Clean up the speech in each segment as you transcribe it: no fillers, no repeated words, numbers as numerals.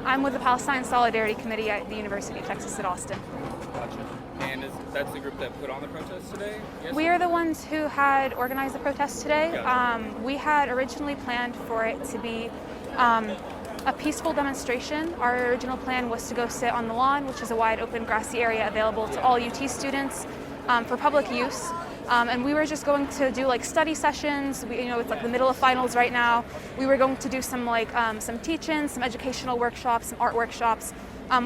I'm with the Palestine Solidarity Committee at the University of Texas at Austin. Gotcha. And that's the group that put on the protest today? Yes? We are the ones who had organized the protest today. Gotcha. We had originally planned for it to be a peaceful demonstration. Our original plan was to go sit on the lawn, which is a wide open grassy area available to all UT students for public use. And we were just going to do like study sessions. It's like the middle of finals right now. We were going to do some some teach-ins, some educational workshops, some art workshops.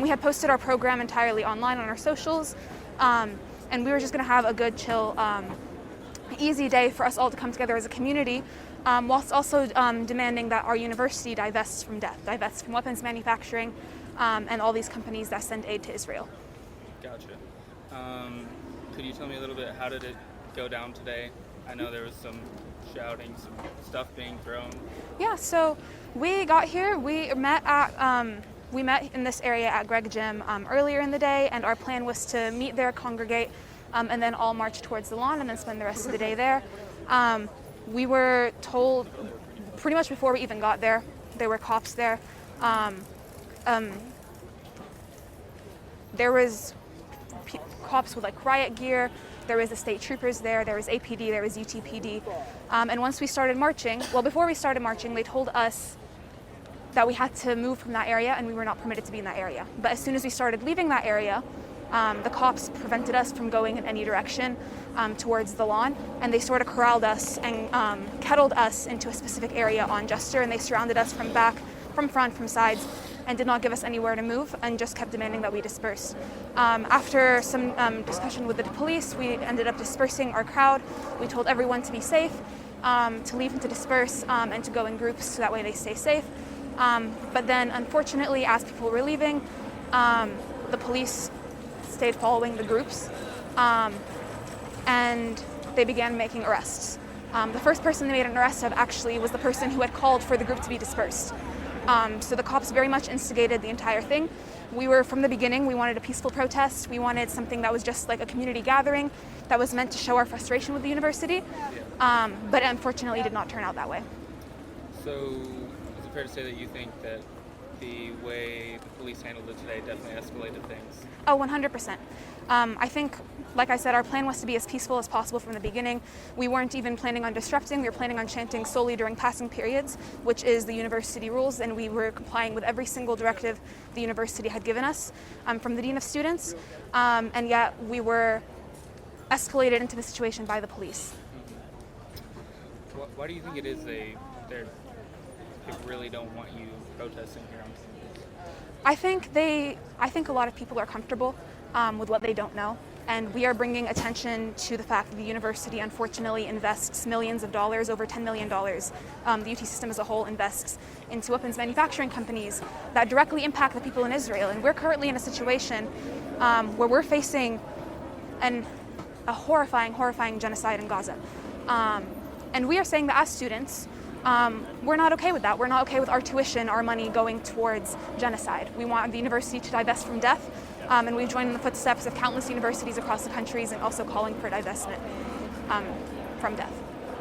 We had posted our program entirely online on our socials. And we were just going to have a good, chill, easy day for us all to come together as a community, whilst also demanding that our university divests from death, divests from weapons manufacturing, and all these companies that send aid to Israel. Gotcha. Could you tell me a little bit, how did it go down today? I know there was some shouting, some stuff being thrown. Yeah, so we got here, we met in this area at Greg Gym earlier in the day, and our plan was to meet there, congregate, and then all march towards the lawn and then spend the rest of the day there. We were told pretty much before we even got there, there were cops there. There was cops with like riot gear. There was the state troopers there, there was APD, there was UTPD. And once we started marching, before we started marching, they told us that we had to move from that area and we were not permitted to be in that area. But as soon as we started leaving that area, the cops prevented us from going in any direction towards the lawn, and they sort of corralled us and kettled us into a specific area on Jester, and they surrounded us from back, from front, from sides, and did not give us anywhere to move and just kept demanding that we disperse. After some discussion with the police, we ended up dispersing our crowd. We told everyone to be safe, to leave and to disperse, and to go in groups so that way they stay safe. But then unfortunately, as people were leaving, the police stayed following the groups, and they began making arrests. The first person they made an arrest of actually was the person who had called for the group to be dispersed. So the cops very much instigated the entire thing. From the beginning, we wanted a peaceful protest. We wanted something that was just like a community gathering that was meant to show our frustration with the university, but unfortunately did not turn out that way. So is it fair to say that you think that the way the police handled it today definitely escalated things? Oh, 100%. I think, like I said, our plan was to be as peaceful as possible from the beginning. We weren't even planning on disrupting. We were planning on chanting solely during passing periods, which is the university rules, and we were complying with every single directive the university had given us from the Dean of Students, and yet we were escalated into the situation by the police. Why do you think it is they really don't want you protesting here on campus? I think a lot of people are comfortable with what they don't know, and we are bringing attention to the fact that the university unfortunately invests millions of dollars, over $10 million. The UT system as a whole invests into weapons manufacturing companies that directly impact the people in Israel, and we're currently in a situation where we're facing a horrifying genocide in Gaza. And we are saying that as students, we're not okay with that. We're not okay with our tuition, our money going towards genocide. We want the university to divest from death, and we've joined in the footsteps of countless universities across the countries and also calling for divestment from death.